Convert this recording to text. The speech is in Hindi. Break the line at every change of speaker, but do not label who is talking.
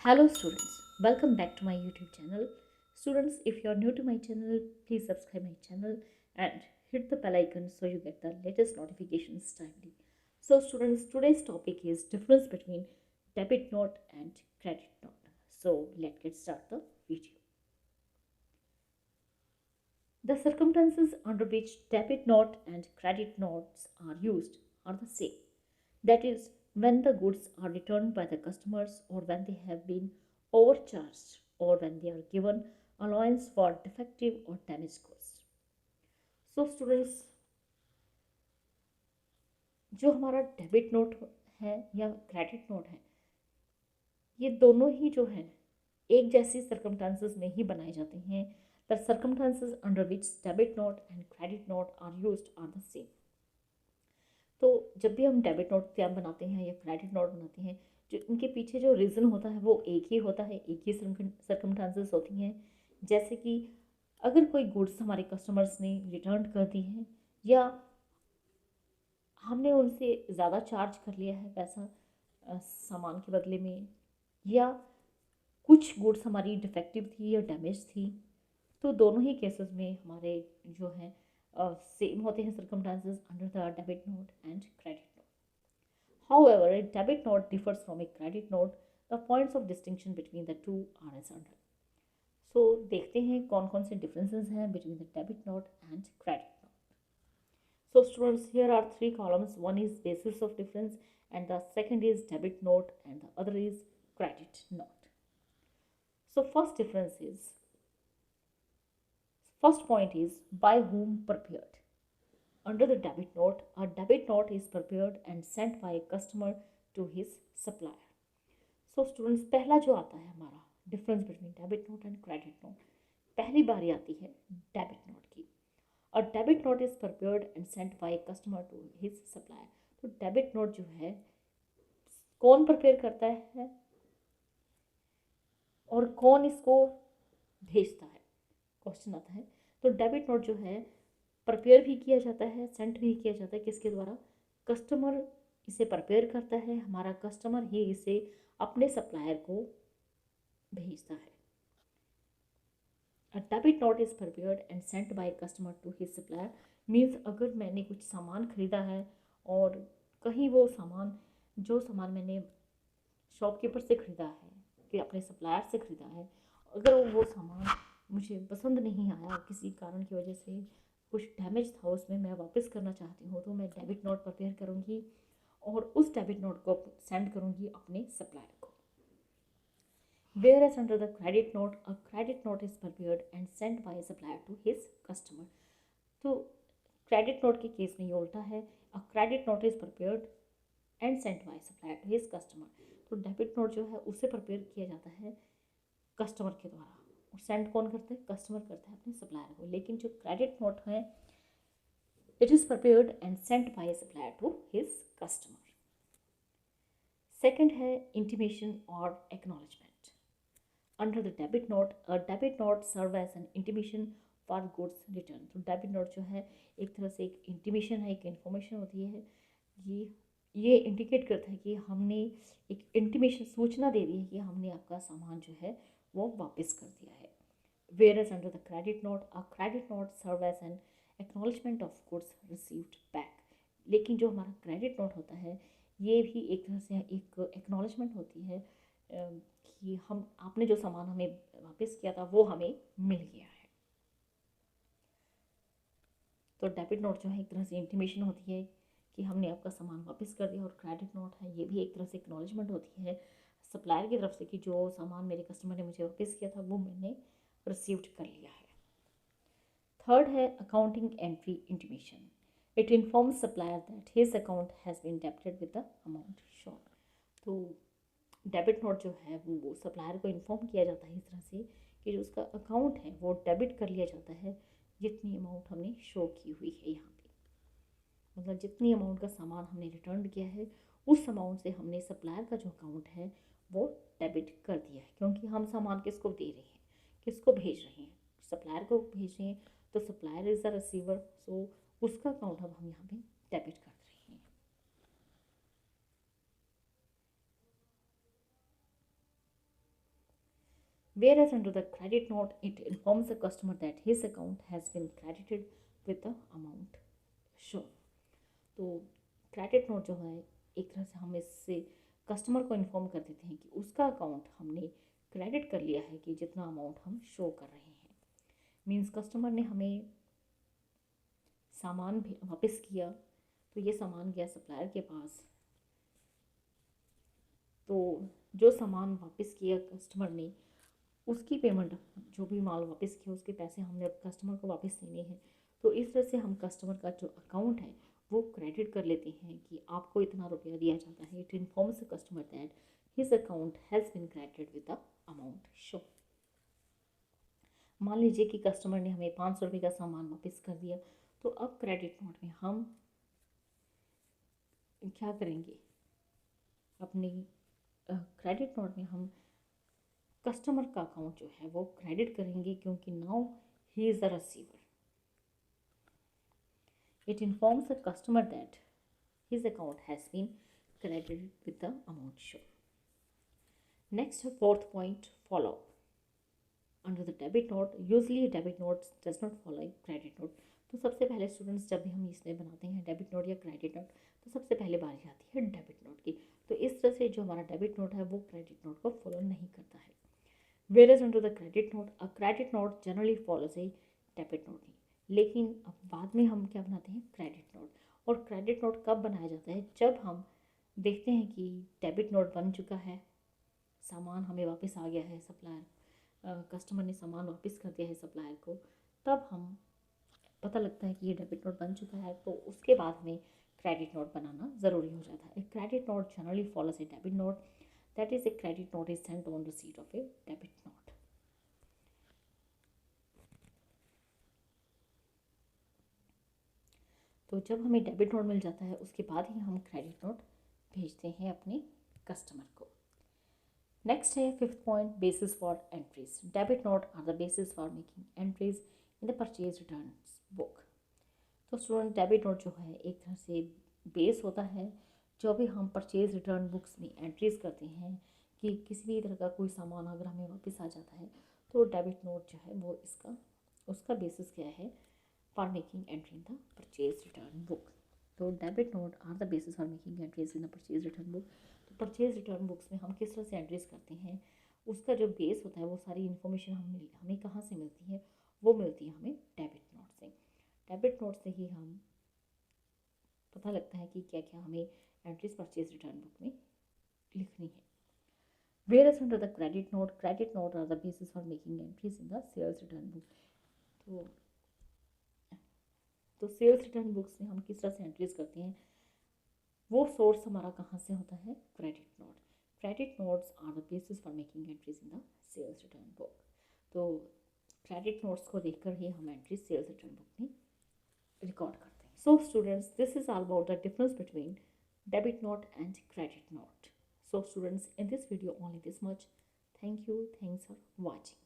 Hello students, welcome back to my YouTube channel. Students, if you are new to my channel, please subscribe my channel and hit the bell icon so you get the latest notifications timely. So students, today's topic is difference between debit note and credit note. So let's get start the video. The circumstances under which debit note and credit notes are used are the same. That is, when the goods are returned by the customers or when they have been overcharged or when they are given allowance for defective or damaged goods. So students, जो हमारा डेबिट नोट है या क्रेडिट नोट है, ये दोनों ही जो है एक जैसी सर्कमस्टांसेस में ही बनाए जाते हैं. The circumstances under which debit note and credit note are used are the same. तो जब भी हम डेबिट नोट क्या बनाते हैं या क्रेडिट नोट बनाते हैं, जो इनके पीछे जो रीज़न होता है वो एक ही होता है, एक ही सर्कमस्टांसेस होती हैं. जैसे कि अगर कोई गुड्स हमारे कस्टमर्स ने रिटर्न कर दी है या हमने उनसे ज़्यादा चार्ज कर लिया है पैसा सामान के बदले में, या कुछ गुड्स हमारी डिफेक्टिव थी या डैमेज थी, तो दोनों ही केसेस में हमारे जो हैं सेम होते हैं circumstances under the debit note and credit note. However, a debit note differs from a credit note. The points of distinction between the two are as under. So देखते हैं कौन कौन से differences हैं between the debit note and credit note. So students, here are three columns. One is basis of difference and the second is debit note and the other is credit note. So first point is by whom prepared. Under the debit note, a debit note is prepared and sent by a customer to his supplier. So students, पहला जो आता है हमारा difference between debit note and credit note, पहली बारी आती है डेबिट नोट की. और debit note is prepared and sent by a customer to his supplier. तो डेबिट नोट जो है कौन प्रिपेयर करता है और कौन इसको भेजता है, क्वेश्चन आता है. तो डेबिट नोट जो है प्रिपेयर भी किया जाता है, सेंड भी किया जाता है, किसके द्वारा? कस्टमर इसे प्रिपेयर करता है, हमारा कस्टमर ही इसे अपने सप्लायर को भेजता है. A debit note is prepared and sent by customer to his supplier means अगर मैंने कुछ सामान खरीदा है और कहीं वो सामान जो सामान मैंने शॉपकीपर से ख़रीदा है कि अपने सप्लायर से ख़रीदा है, अगर वो सामान मुझे पसंद नहीं आया, किसी कारण की वजह से कुछ डैमेज था उसमें, मैं वापस करना चाहती हूँ, तो मैं डेबिट नोट प्रिपेयर करूँगी और उस डेबिट नोट को सेंड करूँगी अपने सप्लायर को. Whereas under the credit note, a credit note is prepared and sent by a supplier to his customer. तो क्रेडिट नोट के केस में ये उल्टा है. A credit note is prepared and sent by supplier to his customer. तो डेबिट नोट जो है उसे प्रिपेयर किया जाता है कस्टमर के द्वारा और सेंड कौन करता है? कस्टमर करता है अपने सप्लायर को. लेकिन जो क्रेडिट नोट है it is prepared and sent by supplier to his customer. Second है इंटीमेशन और acknowledgement. Under the debit note, a debit note serve as an intimation for goods return. तो डेबिट नोट जो है एक तरह से एक इंटीमेशन है, एक इन्फॉर्मेशन होती है. ये इंडिकेट करता है कि हमने एक इंटीमेशन सूचना दे दी है कि हमने आपका सामान जो है वो वापस कर दिया है. Whereas under the credit note, a credit note serve as an acknowledgement of goods received back. लेकिन जो हमारा क्रेडिट नोट होता है ये भी एक तरह से एक एक्नॉलेजमेंट होती है कि हम आपने जो सामान हमें वापस किया था वो हमें मिल गया है. तो डेबिट नोट जो है एक तरह से इंटीमेशन होती है कि हमने आपका सामान वापस कर दिया, और क्रेडिट नोट है ये भी एक तरह से एक्नॉलेजमेंट होती है सप्लायर की तरफ से कि जो सामान मेरे कस्टमर ने मुझे वापस किया था वो मैंने रिसीव्ड कर लिया है. थर्ड है accounting entry intimation. It informs supplier that his account has been debited with the amount shown. तो डेबिट नोट जो है वो सप्लायर को इन्फॉर्म किया जाता है इस तरह से कि जो उसका अकाउंट है वो डेबिट कर लिया जाता है जितनी अमाउंट हमने शो की हुई है यहाँ पे. मतलब जितनी अमाउंट का सामान हमने रिटर्न किया है उस अमाउंट से हमने सप्लायर का जो अकाउंट है वो डेबिट कर दिया है, क्योंकि हम सामान किसको दे रहे हैं, किसको भेज रहे हैं, सप्लायर को भेज रहे हैं. तो सप्लायर इज़ द रिसीवर, सो उसका अकाउंट अब हम यहाँ पे डेबिट कर रहे हैं. Whereas under the credit note, it informs the customer that his account has been credited with the amount shown. तो क्रेडिट नोट जो है, एक तरह से हम इससे कस्टमर को इन्फॉर्म कर देते हैं कि उसका अकाउंट हमने क्रेडिट कर लिया है कि जितना अमाउंट हम शो कर रहे हैं। मीन्स कस्टमर ने हमें सामान भी वापस किया, तो ये सामान गया सप्लायर के पास, तो जो सामान वापस किया कस्टमर ने, उसकी पेमेंट, जो भी माल वापस किया उसके पैसे हमने अब कस्टमर को वापस देने हैं। तो इस तरह से हम कस्टमर का जो अकाउंट है वो क्रेडिट कर लेते हैं कि आपको इतना रुपया दिया जाता है। It informs the customer that his account has been credited with the amount show. मान लीजिए कि कस्टमर ने हमें 500 रुपये का सामान वापस कर दिया, तो अब क्रेडिट नोट में हम क्या करेंगे, अपनी क्रेडिट नोट में हम कस्टमर का अकाउंट जो है वो क्रेडिट करेंगे, क्योंकि now he is the receiver. It informs the customer that his account has been credited with the amount shown. Next, fourth point, follow up. Under the debit note, usually debit note does not follow credit note. तो सबसे पहले स्टूडेंट्स जब भी हम इसमें बनाते हैं डेबिट नोट या क्रेडिट नोट, तो सबसे पहले बारी आती है डेबिट नोट की। तो इस तरह से जो हमारा डेबिट नोट है वो क्रेडिट नोट को फॉलो नहीं करता है। Whereas under the credit note, a credit note generally follows a debit note. लेकिन अब बाद में हम क्या बनाते हैं, क्रेडिट नोट। और क्रेडिट नोट कब बनाया जाता है, जब हम देखते हैं कि डेबिट नोट बन चुका है, सामान हमें वापस आ गया है, सप्लायर कस्टमर ने सामान वापस कर दिया है सप्लायर को, तब हम पता लगता है कि ये डेबिट नोट बन चुका है, तो उसके बाद हमें क्रेडिट नोट बनाना ज़रूरी हो जाता है। Credit note generally follows A debit note, that is a credit note is sent on receipt of A debit note. तो जब हमें डेबिट नोट मिल जाता है उसके बाद ही हम क्रेडिट नोट भेजते हैं अपने कस्टमर को। नेक्स्ट है fifth point, basis for entries. Debit note are the basis for making entries in the purchase return book. तो स्टूडेंट डेबिट नोट जो है एक तरह से बेस होता है, जो भी हम परचेज रिटर्न बुक्स में एंट्रीज करते हैं कि किसी भी तरह का कोई सामान अगर हमें वापस आ जाता है, तो डेबिट नोट जो है वो इसका उसका बेसिस क्या है, for making entry in the purchase return book. तो debit note are the basis for making entries in the purchase return book. तो परचेज रिटर्न बुक्स में हम किस तरह से एंट्रीज करते हैं, उसका जो बेस होता है वो सारी इन्फॉर्मेशन हमें कहाँ से मिलती है, वो मिलती है हमें डेबिट नोट से। डेबिट नोट से ही हम पता लगता है कि क्या क्या हमें एंट्रीज परचेज रिटर्न बुक में लिखनी है। Whereas under the credit note are the basis for making entries in the sales return book. तो सेल्स रिटर्न बुक्स में हम किस तरह से एंट्रीज करते हैं, वो सोर्स हमारा कहाँ से होता है, credit note. Credit notes are the basis for making entries in the sales return book. तो क्रेडिट नोट्स को देखकर ही हम एंट्रीज सेल्स रिटर्न बुक में रिकॉर्ड करते हैं। So students, this is all about the difference between debit note and credit note. So students, in this video only this much. Thank you. Thanks for watching.